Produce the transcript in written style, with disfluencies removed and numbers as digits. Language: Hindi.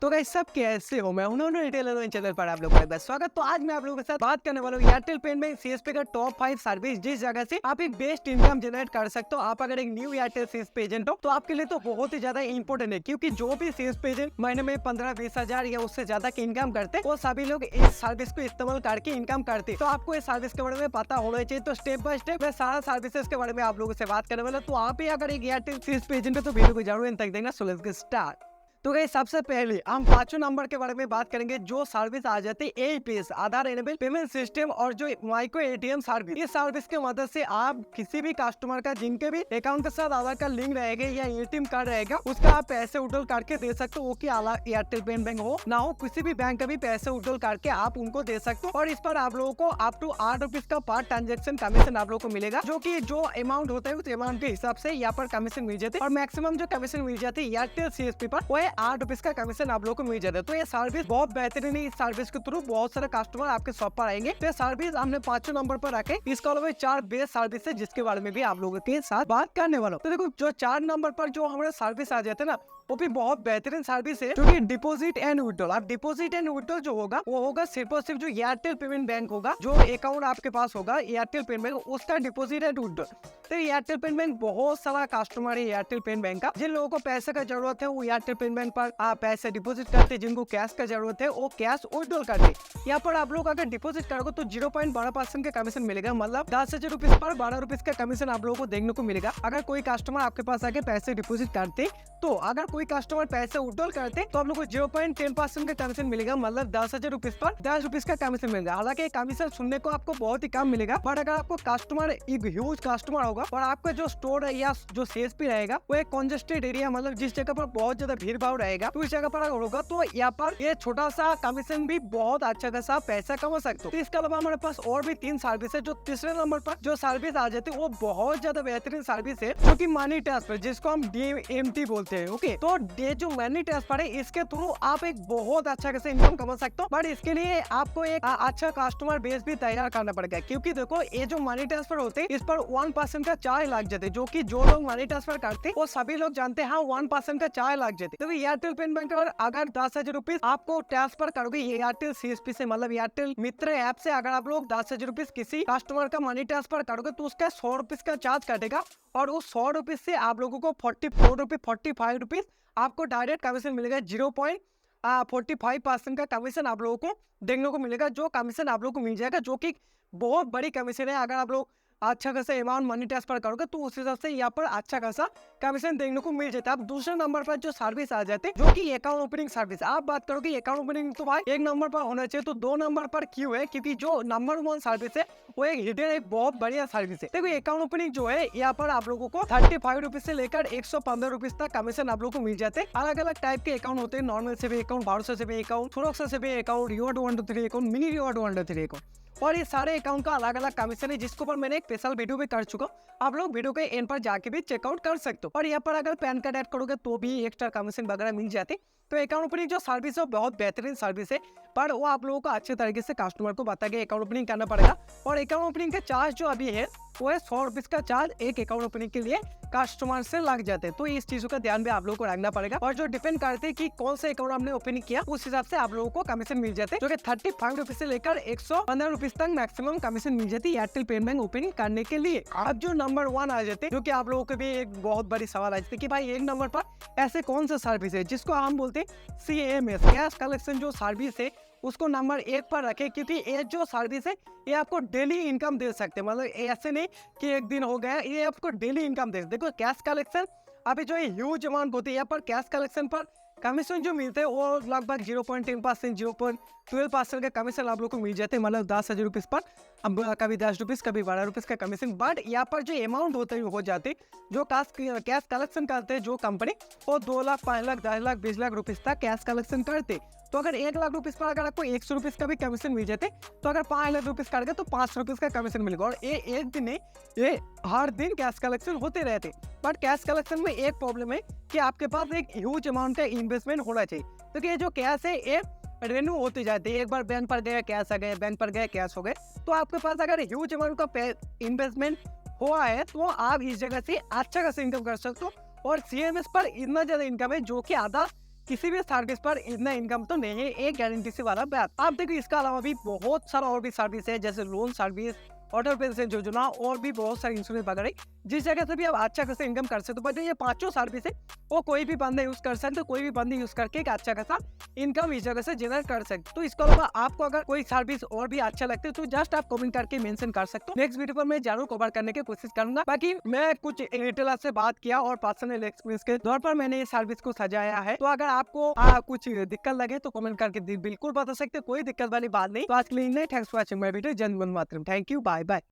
तो गाइस सब कैसे हो? मैं हूं रिटेलर चैनल पर आप लोगों का एक बार स्वागत। तो आज मैं आप लोगों के साथ बात करने वाला हूं एयरटेल पेमेंट में सीएसपी का टॉप 5 सर्विस जिस जगह से आप एक बेस्ट इनकम जनरेट कर सकते हो। आप अगर एक न्यू एयरटेल सीएसपी एजेंट हो तो आपके लिए तो बहुत ही ज्यादा इंपॉर्टेंट है, क्योंकि जो भी सीएसपी एजेंट महीने में 15-20 हजार या उससे ज्यादा की इनकम करते वो सभी लोग इस सर्विस को इस्तेमाल करके इनकम करते। तो आपको इस सर्विस के बारे में पता होना चाहिए। तो स्टेप बाय स्टेप मैं सारा सर्विसेज के बारे में आप लोगों से बात करने वाला। तो आप ही अगर एक एयरटेल सीएसपी एजेंट हो तो वीडियो को जरूर तक देना। So let's get start. तो गाइस सबसे पहले हम पांचों नंबर के बारे में बात करेंगे जो सर्विस आ जाती है एपीएस आधार एनेबल पेमेंट सिस्टम और जो माइक्रो एटीएम सर्विस। इस सर्विस के मदद से आप किसी भी कस्टमर का जिनके भी अकाउंट के साथ आधार कार्ड लिंक रहेगा या एटीएम कार्ड रहेगा उसका आप पैसे उठल करके दे सकते हो। वो कि एयरटेल पेमेंट बैंक हो ना हो, किसी भी बैंक का भी पैसे उठल करके आप उनको दे सकते हो। और इस पर आप लोगों को अप टू 8 रुपीज का पर ट्रांजेक्शन कमीशन आप लोगों को मिलेगा, जो की जो अमाउंट होता है उस अमाउंट के हिसाब से यहाँ पर कमीशन मिल जाती है। और मैक्सिमम जो कमीशन मिल जाती है एयरटेल सीएसपी पर वो 8 रुपीज का कमीशन आप लोगों को मिल जाता है। तो ये सर्विस बहुत बेहतरीन है। इस सर्विस के थ्रू बहुत सारे कस्टमर आपके शॉप पर आएंगे। तो ये सर्विस हमने पांचों नंबर पर रखे। इसके अलावा 4 बेस्ट सर्विस है जिसके बारे में भी आप लोगों के साथ बात करने वाला हूँ। तो देखो जो 4 नंबर पर जो हमारे सर्विस आ जाते हैं ना वो भी बहुत बेहतरीन सर्विस है, जो कि डिपॉजिट एंड विड्रॉल। आप डिपॉजिट एंड विड्रॉल जो होगा वो होगा सिर्फ और सिर्फ जो एयरटेल पेमेंट बैंक होगा, जो अकाउंट आपके पास होगा एयरटेल पेमेंट बैंक उसका डिपॉजिट एंड विड्रॉल। तो एयरटेल पेमेंट बैंक बहुत सारा कस्टमर है एयरटेल पेमेंट बैंक का। जिन लोगों को पैसे का जरूरत है वो एयरटेल पेमेंट बैंक पर आप पैसे डिपॉजिट करते हैं। जिनको कैश का जरूरत है वो कैश विड्रॉल करते। यहाँ पर आप लोग अगर डिपॉजिट करोगे तो 0.12% का कमीशन मिलेगा, मतलब 10,000 रुपीज पर 12 रुपीज का कमीशन आप लोगों को देखने को मिलेगा। अगर कोई कस्टमर आपके पास आके पैसे डिपॉजिट करते तो अगर कोई कस्टमर पैसे विड्रॉल करते तो आप लोग को 0.10% का कमीशन मिलेगा, मतलब 10,000 रुपीज पर 10 रुपीज का कमीशन मिलेगा। हालांकि कमीशन सुनने को आपको बहुत ही कम मिलेगा, बट अगर आपको कस्टमर एक ह्यूज कस्टमर होगा और आपका जो स्टोर है या जो सीएसपी रहेगा वो एक कंजेस्टेड एरिया, मतलब जिस जगह पर बहुत ज्यादा भीड़ भाड़ रहेगा तो उस जगह पर अगर होगा तो यहाँ पर ये छोटा सा कमीशन भी बहुत अच्छा खासा पैसा कमा सकते हो। तो इसके अलावा हमारे पास और भी 3 सर्विस है। जो तीसरे नंबर पर जो सर्विस आ जाती है वो बहुत ज्यादा बेहतरीन सर्विस है, जो कि मनी ट्रांसफर जिसको हम डीएमटी बोलते हैं। ओके, तो ये जो मनी ट्रांसफर है इसके थ्रू आप एक बहुत अच्छा खासा इनकम कमा सकते हो, बट इसके लिए आपको एक अच्छा कस्टमर बेस भी तैयार करना पड़ेगा। क्योंकि देखो ये जो मनी ट्रांसफर होते हैं इस पर 1% का चार्ज लग जाते हैं, जो कि जो लोग मनी ट्रांसफर करते हैं वो सभी लोग जानते हैं। हाँ, 1% का चार्ज लग जाते हैं। तो एयरटेल पेमेंट बैंक पर अगर 10,000 रुपीज आपको ट्रांसफर करोगे एयरटेल सीएसपी से, मतलब एयरटेल मित्र ऐप से, अगर आप लोग 10,000 रुपीज किसी कस्टमर का मनी ट्रांसफर करोगे तो उसका 100 रुपीज का चार्ज कटेगा। और उस 100 रुपीज से आप लोगों को 44 रुपीज 45 रुपीज आपको डायरेक्ट कमीशन मिलेगा। 0.45% का कमीशन आप लोगों को देखने को मिलेगा। जो कमीशन आप लोगों को मिल जाएगा जो कि बहुत बड़ी कमीशन है। अगर आप लोग अच्छा खासा अमाउंट मनी ट्रांसफर करोगे तो उस हिसाब से यहाँ पर अच्छा खासा कमीशन देखने को मिल जाता है। अब दूसरे नंबर पर जो सर्विस आ जाते हैं जो कि अकाउंट ओपनिंग सर्विस। आप बात करोगे अकाउंट ओपनिंग तो भाई 1 नंबर पर होना चाहिए, तो 2 नंबर पर क्यों है? क्योंकि जो नंबर 1 सर्विस है वो एक हिडन एक बहुत बढ़िया सर्विस है। देखो अकाउंट ओपनिंग जो है यहाँ पर आप लोगों को 35 रुपीज से लेकर 115 रुपीज तक कमीशन आप लोगों को मिल जाते हैं। अलग अलग टाइप के अकाउंट होते हैं, नॉर्मल से भी अकाउंट, भरोसा से भी अकाउंट, सुरक्षा से भी account, reward 123 account, mini reward 123 account, और ये सारे अकाउंट का अलग अलग कमीशन है जिसके ऊपर मैंने एक स्पेशल वीडियो भी कर चुका हूँ। आप लोग वीडियो के एंड पर जाके भी चेकआउट कर सकते हो। और यहाँ पर अगर पैन कार्ड ऐड करोगे तो भी एक्स्ट्रा कमीशन वगैरह मिल जाते। तो अकाउंट ओपनिंग जो सर्विस है बहुत बेहतरीन सर्विस है, पर वो आप लोगों को अच्छे तरीके से कस्टमर को बता के अकाउंट ओपनिंग करना पड़ेगा। और अकाउंट ओपनिंग का चार्ज जो अभी है वो है 100 रुपीज का चार्ज एक अकाउंट ओपनिंग के लिए कस्टमर से लग जाते हैं। तो इस चीजों का ध्यान भी आप लोगों को रखना पड़ेगा। और जो डिपेंड करते हैं कि कौन से अकाउंट आपने ओपनिंग किया उस हिसाब से आप लोगों को कमीशन मिल जाते हैं, जो कि 35 रुपीज से लेकर 115 रुपीज तक मैक्सिमम कमीशन मिल जाती है एयरटेल पेमेंट बैंक ओपनिंग करने के लिए। अब जो नंबर 1 आ जाते हैं, जो कि आप लोगों को भी एक बहुत बड़ी सवाल आ जाती है कि भाई 1 नंबर पर ऐसे कौन सा सर्विस है जिसको हम बोलते हैं CAMS कैश कलेक्शन जो सर्विस है उसको नंबर 1 पर रखे। क्योंकि ये जो सर्विस है ये आपको डेली इनकम दे सकते हैं, मतलब ऐसे नहीं कि एक दिन हो गया, ये आपको डेली इनकम दे। देखो कैश कलेक्शन अभी जो ह्यूज अमाउंट होती है यहाँ पर कैश कलेक्शन पर कमीशन जो मिलते हैं वो लगभग 0.10% 0.12% का कमीशन आप लोग को मिल जाते हैं, मतलब 10,000 रुपीज पर अब कभी 10 रुपीज कभी 12 रुपीज का कमीशन। बट यहाँ पर जो अमाउंट होते हैं हो जाते जो कैश कलेक्शन करते हैं जो कंपनी वो 2 लाख 5 लाख 10 लाख 20 लाख रुपीज तक कैश कलेक्शन करते। तो अगर 1 लाख रुपीज पर अगर आपको 100 रुपीज का भी कमीशन मिल जाते तो अगर 5 लाख रुपीज काट गए तो 500 रुपीज का कमीशन मिलेगा। और ये एक दिन नहीं, ये हर दिन कैश कलेक्शन होते रहते। बट कैश कलेक्शन में एक प्रॉब्लम है कि आपके पास एक ह्यूज अमाउंट का इन्वेस्टमेंट होना चाहिए, क्योंकि ये जो कैश है ये रेन्यू होते जाते हैं। एक बार बैंक पर गए कैश आ गए, बैंक पर गए कैश हो गए। तो आपके पास अगर ह्यूज अमाउंट का इन्वेस्टमेंट हुआ है तो आप इस जगह से अच्छा खासा इनकम कर सकते हो। और CMS पर इतना ज्यादा इनकम है जो कि आधा किसी भी सर्विस पर इतना इनकम तो नहीं है, एक गारंटी से वाला बात। आप देखो इसके अलावा भी बहुत सारा और भी सर्विस है, जैसे लोन सर्विस, अटल पेंशन योजना और भी बहुत सारे इंश्योरेंस वगैरह, जिस जगह से भी आप अच्छा खासा इनकम कर सकते हो। बट ये पांचों सर्विस है वो कोई भी बंदा यूज कर सकते, कोई भी बंदा यूज करके एक अच्छा खासा इनकम इस जगह से जनरेट कर सकते। तो इसके अलावा आपको अगर कोई सर्विस और भी अच्छा लगता है तो जस्ट आप कमेंट करके मेंशन कर सकते हो। नेक्स्ट वीडियो पर मैं जरूर कवर करने की कोशिश करूंगा। बाकी मैं कुछ रिटेलर से बात किया और पर्सनल एक्सपीरियंस के तौर पर मैंने ये सर्विस को सजाया है। तो अगर आपको कुछ दिक्कत लगे तो कमेंट करके बिल्कुल बता सकते, कोई दिक्कत वाली बात नहीं। तो आज के लिए thanks for watching my video. जय हिंद, वंदे मातरम। Thank you, bye bye.